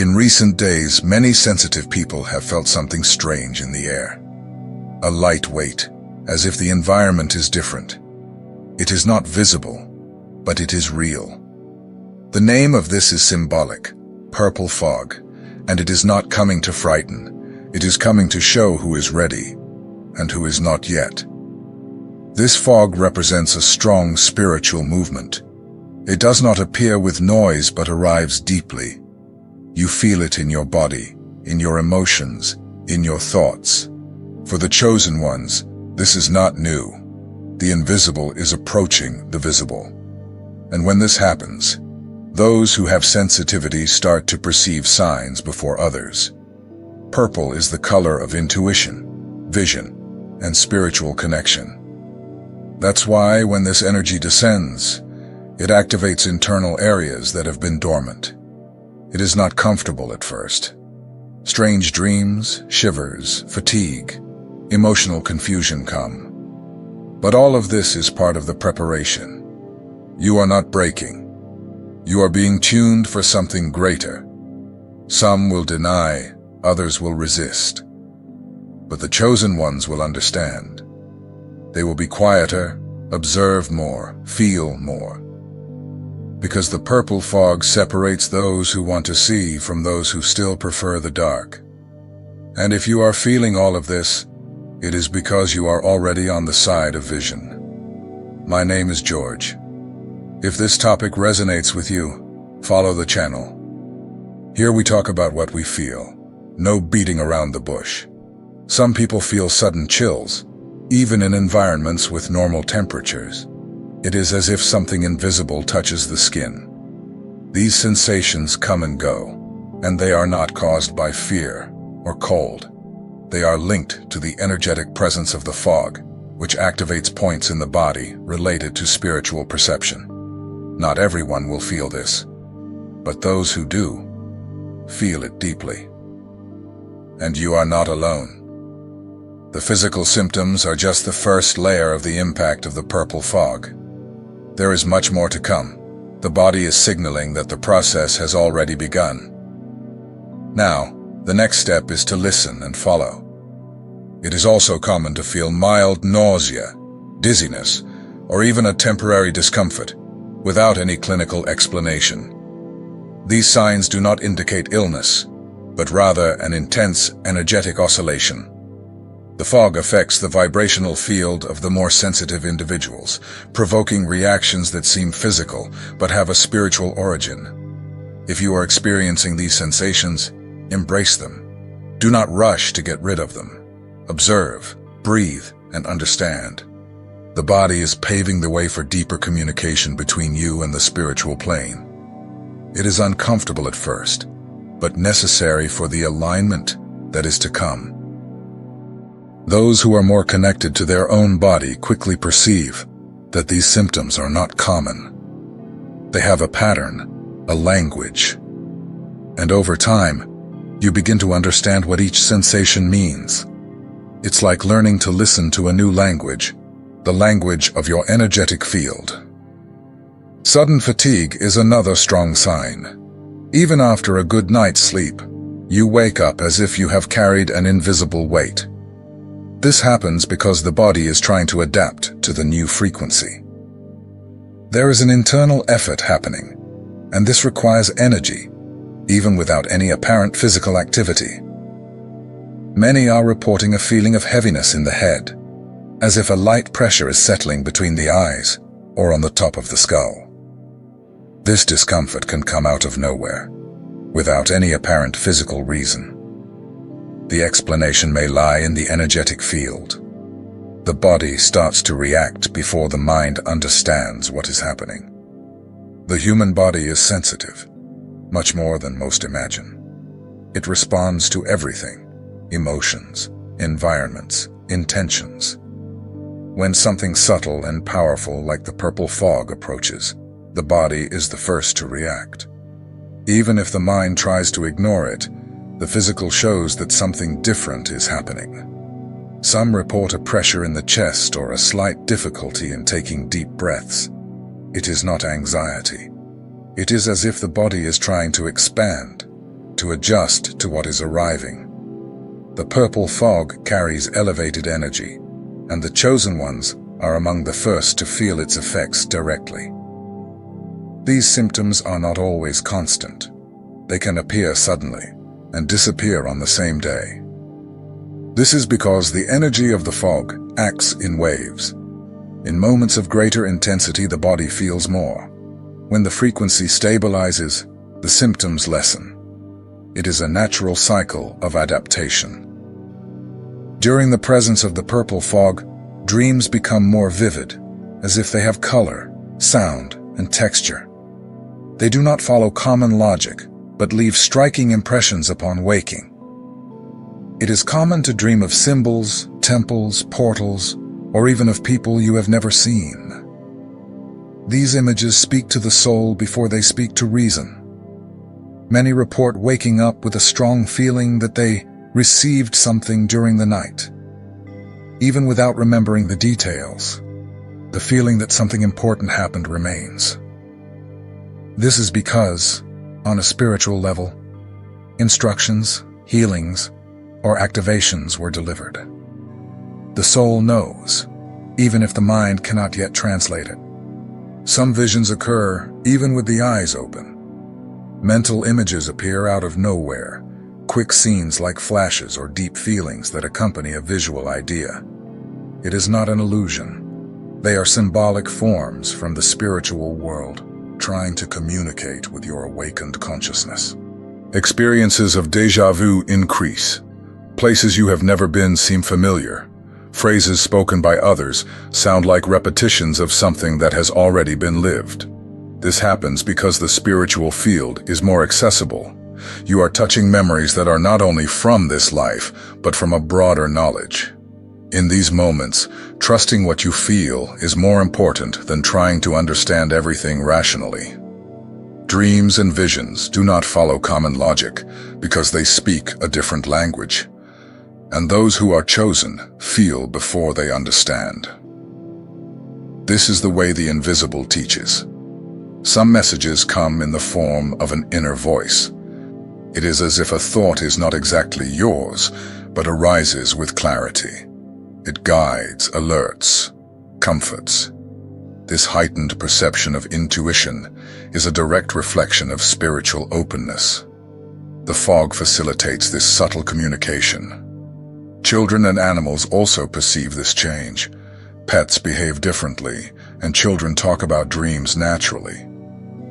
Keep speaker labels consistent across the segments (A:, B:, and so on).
A: In recent days, many sensitive people have felt something strange in the air. A light weight, as if the environment is different. It is not visible, but it is real. The name of this is symbolic, purple fog, and it is not coming to frighten. It is coming to show who is ready and who is not yet. This fog represents a strong spiritual movement. It does not appear with noise but arrives deeply. You feel it in your body, in your emotions, in your thoughts. For the chosen ones, this is not new. The invisible is approaching the visible. And when this happens, those who have sensitivity start to perceive signs before others. Purple is the color of intuition, vision, and spiritual connection. That's why when this energy descends, it activates internal areas that have been dormant. It is not comfortable at first. Strange dreams, shivers, fatigue, emotional confusion come. But all of this is part of the preparation. You are not breaking. You are being tuned for something greater. Some will deny, others will resist. But the chosen ones will understand. They will be quieter, observe more, feel more. Because the purple fog separates those who want to see from those who still prefer the dark. And if you are feeling all of this, it is because you are already on the side of vision. My name is George. If this topic resonates with you, follow the channel. Here we talk about what we feel. No beating around the bush. Some people feel sudden chills, even in environments with normal temperatures. It is as if something invisible touches the skin. These sensations come and go, and they are not caused by fear or cold. They are linked to the energetic presence of the fog, which activates points in the body related to spiritual perception. Not everyone will feel this, but those who do, feel it deeply. And you are not alone. The physical symptoms are just the first layer of the impact of the purple fog. There is much more to come. The body is signaling that the process has already begun. Now, the next step is to listen and follow. It is also common to feel mild nausea, dizziness, or even a temporary discomfort, without any clinical explanation. These signs do not indicate illness, but rather an intense, energetic oscillation. The fog affects the vibrational field of the more sensitive individuals, provoking reactions that seem physical but have a spiritual origin. If you are experiencing these sensations, embrace them. Do not rush to get rid of them. Observe, breathe, and understand. The body is paving the way for deeper communication between you and the spiritual plane. It is uncomfortable at first, but necessary for the alignment that is to come. Those who are more connected to their own body quickly perceive that these symptoms are not common. They have a pattern, a language. And over time, you begin to understand what each sensation means. It's like learning to listen to a new language, the language of your energetic field. Sudden fatigue is another strong sign. Even after a good night's sleep, you wake up as if you have carried an invisible weight. This happens because the body is trying to adapt to the new frequency. There is an internal effort happening, and this requires energy, even without any apparent physical activity. Many are reporting a feeling of heaviness in the head, as if a light pressure is settling between the eyes or on the top of the skull. This discomfort can come out of nowhere, without any apparent physical reason. The explanation may lie in the energetic field. The body starts to react before the mind understands what is happening. The human body is sensitive, much more than most imagine. It responds to everything: emotions, environments, intentions. When something subtle and powerful like the purple fog approaches, the body is the first to react. Even if the mind tries to ignore it, the physical shows that something different is happening. Some report a pressure in the chest or a slight difficulty in taking deep breaths. It is not anxiety. It is as if the body is trying to expand, to adjust to what is arriving. The purple fog carries elevated energy, and the chosen ones are among the first to feel its effects directly. These symptoms are not always constant. They can appear suddenly and disappear on the same day. This is because the energy of the fog acts in waves. In moments of greater intensity, the body feels more. When the frequency stabilizes, the symptoms lessen. It is a natural cycle of adaptation. During the presence of the purple fog, dreams become more vivid, as if they have color, sound, and texture. They do not follow common logic, but leave striking impressions upon waking. It is common to dream of symbols, temples, portals, or even of people you have never seen. These images speak to the soul before they speak to reason. Many report waking up with a strong feeling that they received something during the night. Even without remembering the details, the feeling that something important happened remains. This is because, on a spiritual level, instructions, healings, or activations were delivered. The soul knows, even if the mind cannot yet translate it. Some visions occur even with the eyes open. Mental images appear out of nowhere, quick scenes like flashes or deep feelings that accompany a visual idea. It is not an illusion. They are symbolic forms from the spiritual world, trying to communicate with your awakened consciousness. Experiences of deja vu increase. Places you have never been seem familiar. Phrases spoken by others sound like repetitions of something that has already been lived. This happens because the spiritual field is more accessible. You are touching memories that are not only from this life, but from a broader knowledge. In these moments, trusting what you feel is more important than trying to understand everything rationally. Dreams and visions do not follow common logic because they speak a different language. And those who are chosen feel before they understand. This is the way the invisible teaches. Some messages come in the form of an inner voice. It is as if a thought is not exactly yours, but arises with clarity. It guides, alerts, comforts. This heightened perception of intuition is a direct reflection of spiritual openness. The fog facilitates this subtle communication. Children and animals also perceive this change. Pets behave differently, and children talk about dreams naturally.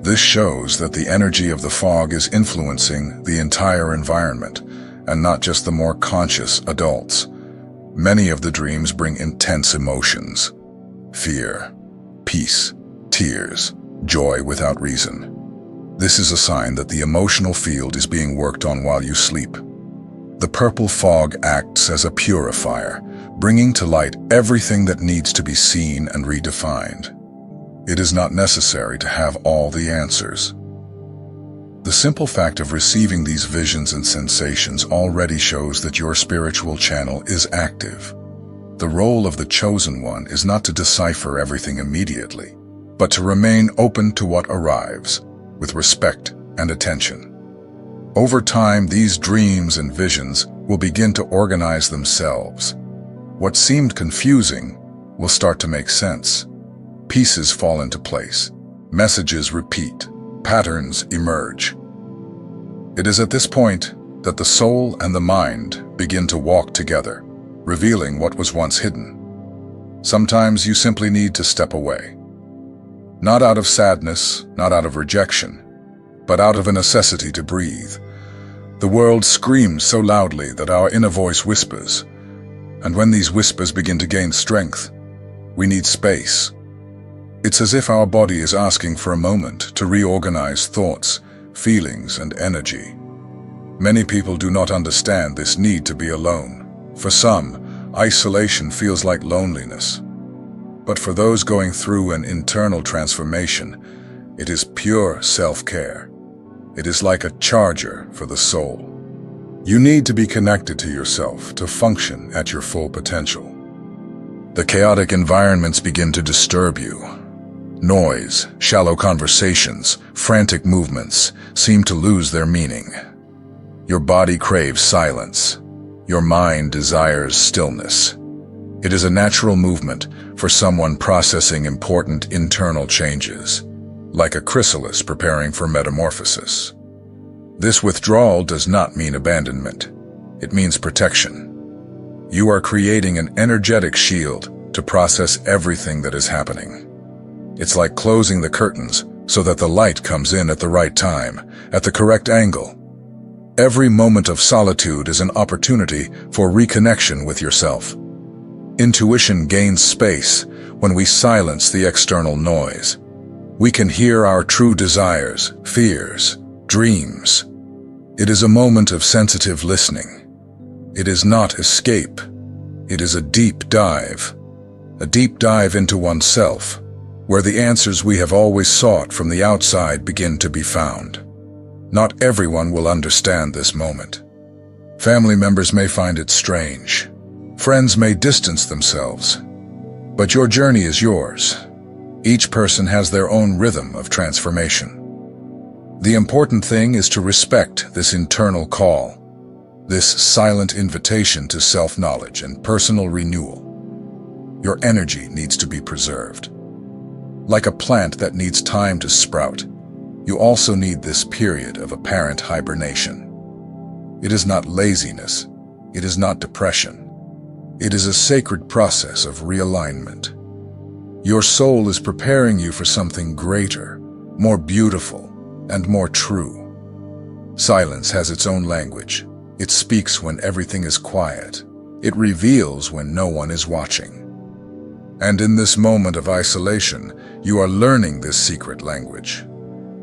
A: This shows that the energy of the fog is influencing the entire environment, and not just the more conscious adults. Many of the dreams bring intense emotions: fear, peace, tears, joy without reason. This is a sign that the emotional field is being worked on while you sleep. The purple fog acts as a purifier, bringing to light everything that needs to be seen and redefined. It is not necessary to have all the answers. The simple fact of receiving these visions and sensations already shows that your spiritual channel is active. The role of the chosen one is not to decipher everything immediately, but to remain open to what arrives, with respect and attention. Over time, these dreams and visions will begin to organize themselves. What seemed confusing will start to make sense. Pieces fall into place. Messages repeat. Patterns emerge. It is at this point that the soul and the mind begin to walk together, revealing what was once hidden. Sometimes you simply need to step away. Not out of sadness, not out of rejection, but out of a necessity to breathe. The world screams so loudly that our inner voice whispers, and when these whispers begin to gain strength, we need space. It's as if our body is asking for a moment to reorganize thoughts, feelings, and energy. Many people do not understand this need to be alone. For some, isolation feels like loneliness. But for those going through an internal transformation, it is pure self-care. It is like a charger for the soul. You need to be connected to yourself to function at your full potential. The chaotic environments begin to disturb you. Noise, shallow conversations, frantic movements seem to lose their meaning. Your body craves silence. Your mind desires stillness. It is a natural movement for someone processing important internal changes, like a chrysalis preparing for metamorphosis. This withdrawal does not mean abandonment. It means protection. You are creating an energetic shield to process everything that is happening. It's like closing the curtains so that the light comes in at the right time, at the correct angle. Every moment of solitude is an opportunity for reconnection with yourself. Intuition gains space when we silence the external noise. We can hear our true desires, fears, dreams. It is a moment of sensitive listening. It is not escape. It is a deep dive into oneself, where the answers we have always sought from the outside begin to be found. Not everyone will understand this moment. Family members may find it strange. Friends may distance themselves. But your journey is yours. Each person has their own rhythm of transformation. The important thing is to respect this internal call, this silent invitation to self-knowledge and personal renewal. Your energy needs to be preserved. Like a plant that needs time to sprout, you also need this period of apparent hibernation. It is not laziness. It is not depression. It is a sacred process of realignment. Your soul is preparing you for something greater, more beautiful, and more true. Silence has its own language. It speaks when everything is quiet. It reveals when no one is watching. And in this moment of isolation, you are learning this secret language,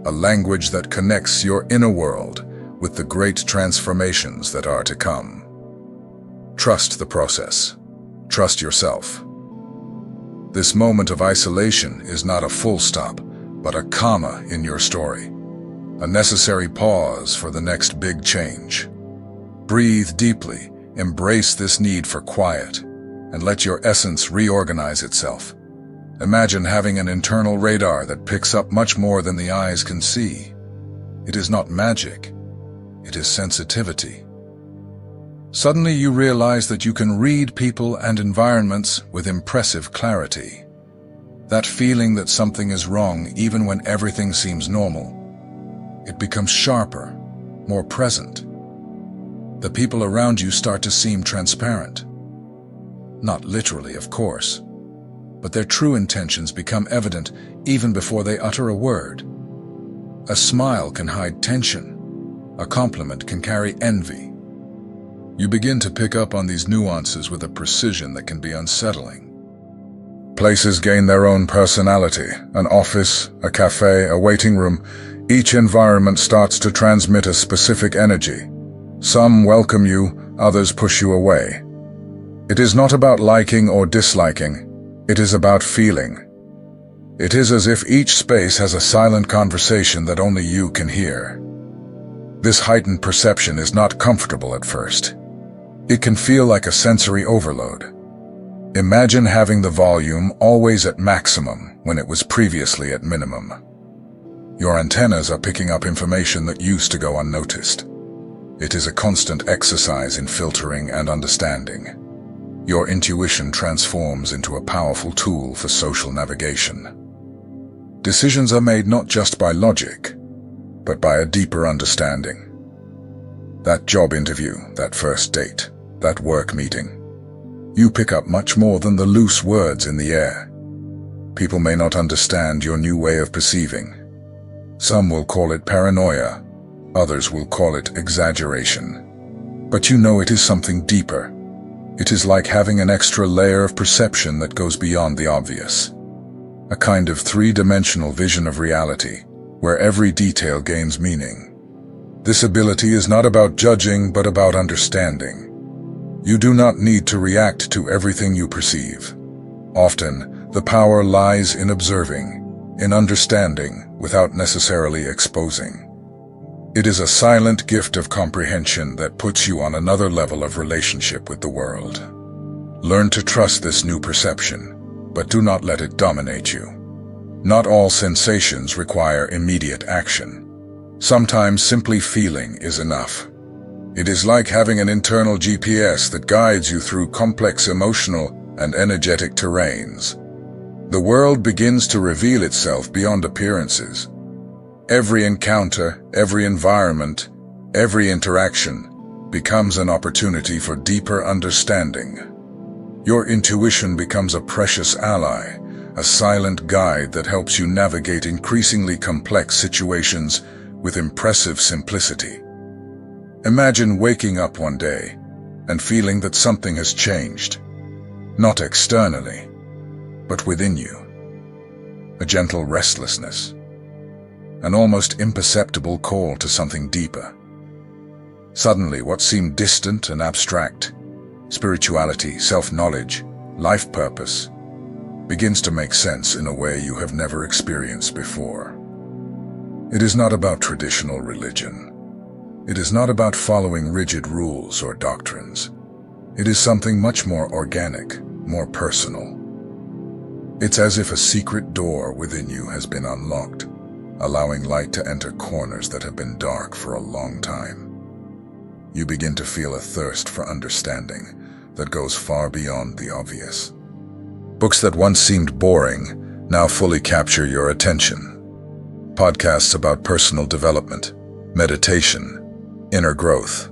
A: a language that connects your inner world with the great transformations that are to come. Trust the process. Trust yourself. This moment of isolation is not a full stop, but a comma in your story, a necessary pause for the next big change. Breathe deeply, embrace this need for quiet, and let your essence reorganize itself. Imagine having an internal radar that picks up much more than the eyes can see. It is not magic, it is sensitivity. Suddenly you realize that you can read people and environments with impressive clarity. That feeling that something is wrong even when everything seems normal. It becomes sharper, more present. The people around you start to seem transparent. Not literally, of course, but their true intentions become evident even before they utter a word. A smile can hide tension. A compliment can carry envy. You begin to pick up on these nuances with a precision that can be unsettling. Places gain their own personality. An office, a cafe, a waiting room. Each environment starts to transmit a specific energy. Some welcome you, others push you away. It is not about liking or disliking. It is about feeling. It is as if each space has a silent conversation that only you can hear. This heightened perception is not comfortable at first. It can feel like a sensory overload. Imagine having the volume always at maximum when it was previously at minimum. Your antennas are picking up information that used to go unnoticed. It is a constant exercise in filtering and understanding. Your intuition transforms into a powerful tool for social navigation. Decisions are made not just by logic, but by a deeper understanding. That job interview, that first date, that work meeting. You pick up much more than the loose words in the air. People may not understand your new way of perceiving. Some will call it paranoia, others will call it exaggeration. But you know it is something deeper. It is like having an extra layer of perception that goes beyond the obvious. A kind of three-dimensional vision of reality, where every detail gains meaning. This ability is not about judging, but about understanding. You do not need to react to everything you perceive. Often, the power lies in observing, in understanding, without necessarily exposing. It is a silent gift of comprehension that puts you on another level of relationship with the world. Learn to trust this new perception, but do not let it dominate you. Not all sensations require immediate action. Sometimes simply feeling is enough. It is like having an internal GPS that guides you through complex emotional and energetic terrains. The world begins to reveal itself beyond appearances. Every encounter, every environment, every interaction becomes an opportunity for deeper understanding. Your intuition becomes a precious ally, a silent guide that helps you navigate increasingly complex situations with impressive simplicity. Imagine waking up one day and feeling that something has changed, not externally, but within you. A gentle restlessness, an almost imperceptible call to something deeper. Suddenly, what seemed distant and abstract, spirituality, self-knowledge, life purpose, begins to make sense in a way you have never experienced before. It is not about traditional religion. It is not about following rigid rules or doctrines. It is something much more organic, more personal. It's as if a secret door within you has been unlocked, allowing light to enter corners that have been dark for a long time. You begin to feel a thirst for understanding that goes far beyond the obvious. Books that once seemed boring now fully capture your attention. Podcasts about personal development, meditation, inner growth.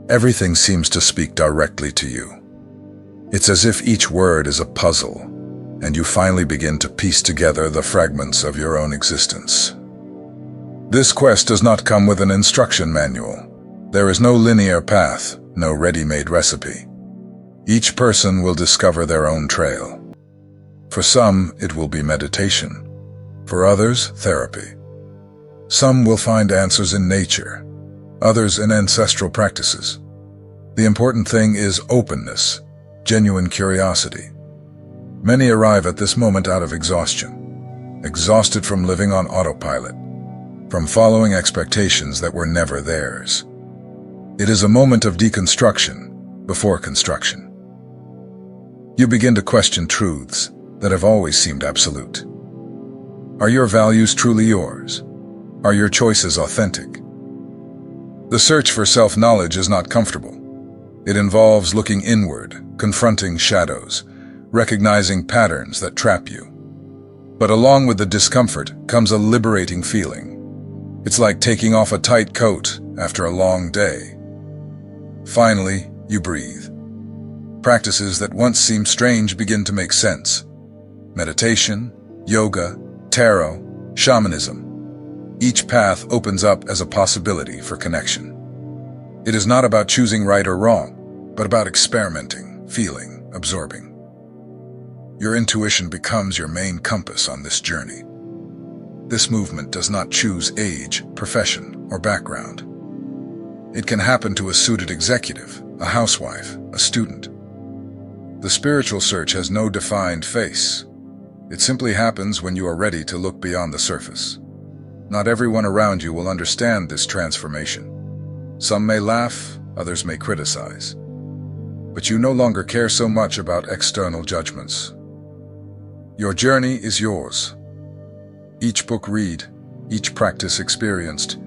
A: Everything seems to speak directly to you. It's as if each word is a puzzle, and you finally begin to piece together the fragments of your own existence. This quest does not come with an instruction manual. There is no linear path, no ready-made recipe. Each person will discover their own trail. For some, it will be meditation. For others, therapy. Some will find answers in nature, others in ancestral practices. The important thing is openness, genuine curiosity. Many arrive at this moment out of exhaustion, exhausted from living on autopilot, from following expectations that were never theirs. It is a moment of deconstruction before construction. You begin to question truths that have always seemed absolute. Are your values truly yours? Are your choices authentic? The search for self-knowledge is not comfortable. It involves looking inward, confronting shadows, recognizing patterns that trap you. But along with the discomfort comes a liberating feeling. It's like taking off a tight coat after a long day. Finally, you breathe. Practices that once seemed strange begin to make sense. Meditation, yoga, tarot, shamanism. Each path opens up as a possibility for connection. It is not about choosing right or wrong, but about experimenting, feeling, absorbing. Your intuition becomes your main compass on this journey. This movement does not choose age, profession, or background. It can happen to a suited executive, a housewife, a student. The spiritual search has no defined face. It simply happens when you are ready to look beyond the surface. Not everyone around you will understand this transformation. Some may laugh, others may criticize. But you no longer care so much about external judgments. Your journey is yours. Each book read, each practice experienced,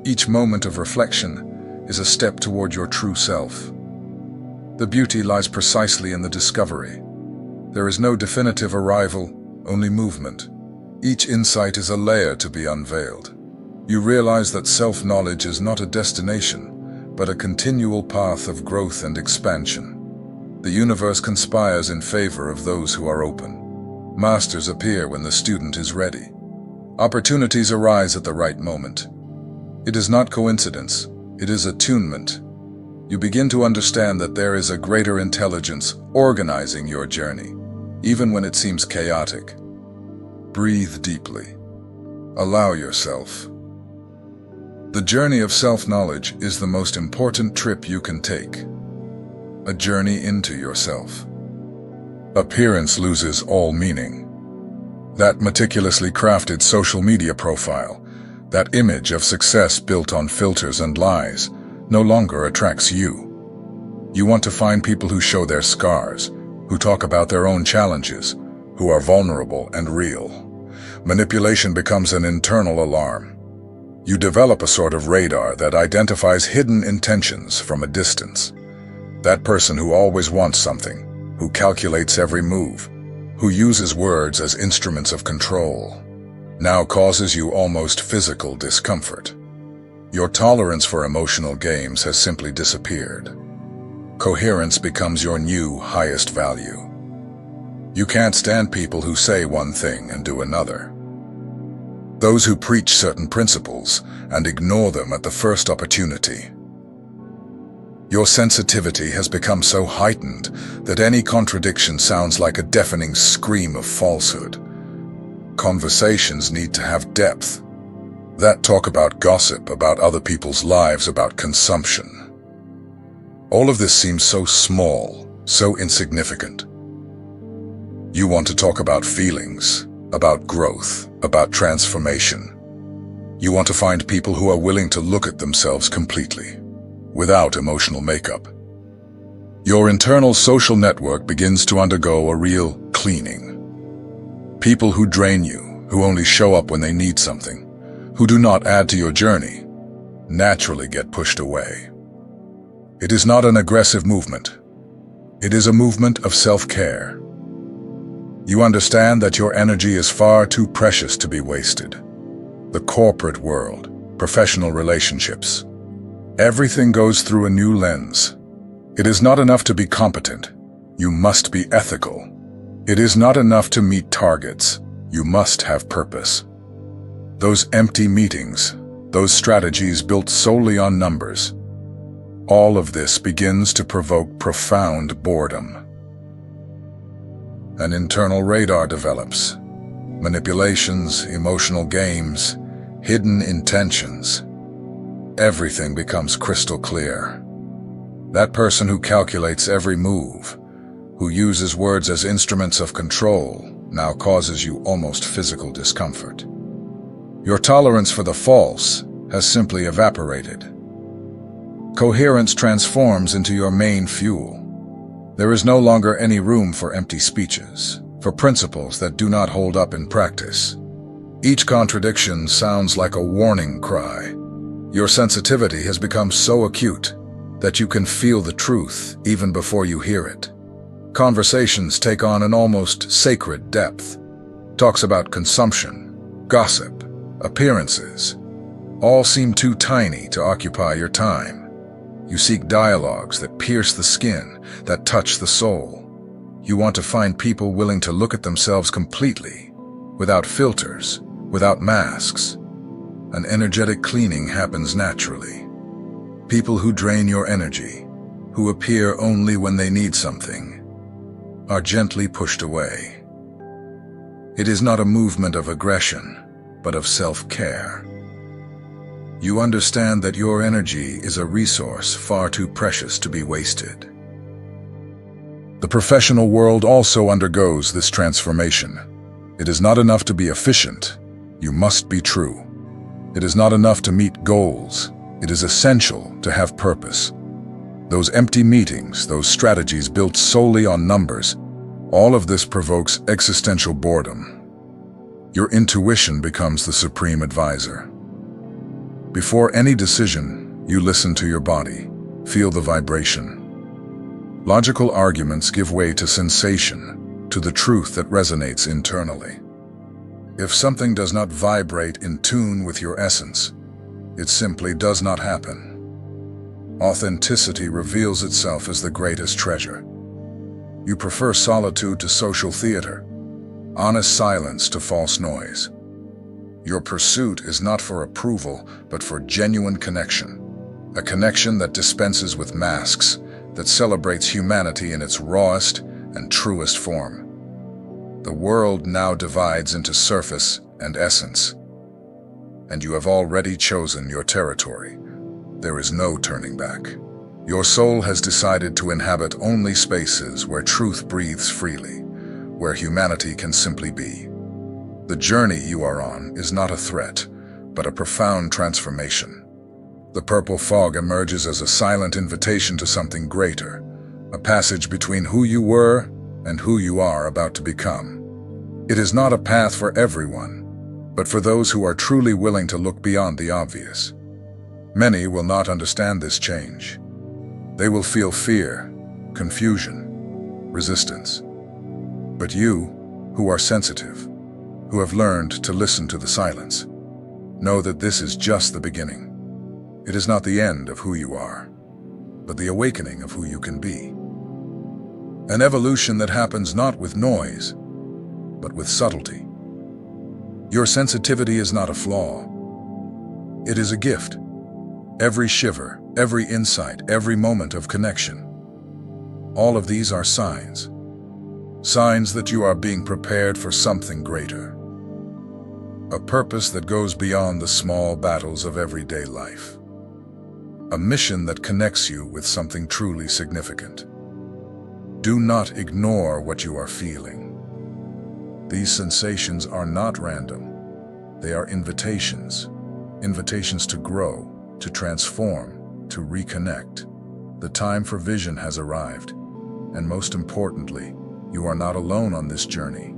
A: each moment of reflection is a step toward your true self. The beauty lies precisely in the discovery. There is no definitive arrival, only movement. Each insight is a layer to be unveiled. You realize that self-knowledge is not a destination, but a continual path of growth and expansion. The universe conspires in favor of those who are open. Masters appear when the student is ready. Opportunities arise at the right moment. It is not coincidence, it is attunement. You begin to understand that there is a greater intelligence organizing your journey, even when it seems chaotic. Breathe deeply. Allow yourself. The journey of self-knowledge is the most important trip you can take. A journey into yourself. Appearance loses all meaning. That meticulously crafted social media profile, that image of success built on filters and lies, no longer attracts you. You want to find people who show their scars, who talk about their own challenges, who are vulnerable and real. Manipulation becomes an internal alarm. You develop a sort of radar that identifies hidden intentions from a distance. That person who always wants something, who calculates every move, who uses words as instruments of control, now causes you almost physical discomfort. Your tolerance for emotional games has simply disappeared. Coherence becomes your new highest value. You can't stand people who say one thing and do another. Those who preach certain principles and ignore them at the first opportunity. Your sensitivity has become so heightened that any contradiction sounds like a deafening scream of falsehood. Conversations need to have depth. That talk about gossip, about other people's lives, about consumption. All of this seems so small, so insignificant. You want to talk about feelings, about growth, about transformation. You want to find people who are willing to look at themselves completely, without emotional makeup. Your internal social network begins to undergo a real cleaning. People who drain you, who only show up when they need something, who do not add to your journey, naturally get pushed away. It is not an aggressive movement. It is a movement of self-care. You understand that your energy is far too precious to be wasted. The corporate world, professional relationships, everything goes through a new lens. It is not enough to be competent. You must be ethical. It is not enough to meet targets. You must have purpose. Those empty meetings, those strategies built solely on numbers, all of this begins to provoke profound boredom. An internal radar develops. Manipulations, emotional games, hidden intentions. Everything becomes crystal clear. That person who calculates every move, who uses words as instruments of control, now causes you almost physical discomfort. Your tolerance for the false has simply evaporated. Coherence transforms into your main fuel. There is no longer any room for empty speeches, for principles that do not hold up in practice. Each contradiction sounds like a warning cry. Your sensitivity has become so acute that you can feel the truth even before you hear it. Conversations take on an almost sacred depth. Talks about consumption, gossip, appearances, all seem too tiny to occupy your time. You seek dialogues that pierce the skin, that touch the soul. You want to find people willing to look at themselves completely, without filters, without masks. An energetic cleaning happens naturally. People who drain your energy, who appear only when they need something, are gently pushed away. It is not a movement of aggression, but of self-care. You understand that your energy is a resource far too precious to be wasted. The professional world also undergoes this transformation. It is not enough to be efficient. You must be true. It is not enough to meet goals. It is essential to have purpose. Those empty meetings, those strategies built solely on numbers, all of this provokes existential boredom. Your intuition becomes the supreme advisor. Before any decision, you listen to your body, feel the vibration. Logical arguments give way to sensation, to the truth that resonates internally. If something does not vibrate in tune with your essence, it simply does not happen. Authenticity reveals itself as the greatest treasure. You prefer solitude to social theater, honest silence to false noise. Your pursuit is not for approval, but for genuine connection. A connection that dispenses with masks, that celebrates humanity in its rawest and truest form. The world now divides into surface and essence, and you have already chosen your territory. There is no turning back. Your soul has decided to inhabit only spaces where truth breathes freely, where humanity can simply be. The journey you are on is not a threat, but a profound transformation. The purple fog emerges as a silent invitation to something greater, a passage between who you were and who you are about to become. It is not a path for everyone, but for those who are truly willing to look beyond the obvious. Many will not understand this change. They will feel fear, confusion, resistance. But you, who are sensitive, who have learned to listen to the silence, know that this is just the beginning. It is not the end of who you are, but the awakening of who you can be. An evolution that happens not with noise, but with subtlety. Your sensitivity is not a flaw. It is a gift. Every shiver, every insight, every moment of connection. All of these are signs. Signs that you are being prepared for something greater. A purpose that goes beyond the small battles of everyday life. A mission that connects you with something truly significant. Do not ignore what you are feeling. These sensations are not random. They are invitations. Invitations to grow, to transform, to reconnect. The time for vision has arrived. And most importantly, you are not alone on this journey.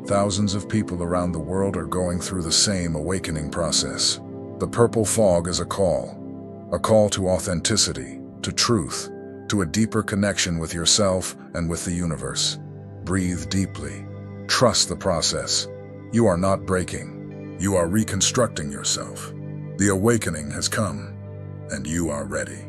A: Thousands of people around the world are going through the same awakening process. The purple fog is a call to authenticity, to truth, to a deeper connection with yourself and with the universe. Breathe deeply. Trust the process. You are not breaking. You are reconstructing yourself. The awakening has come, and you are ready.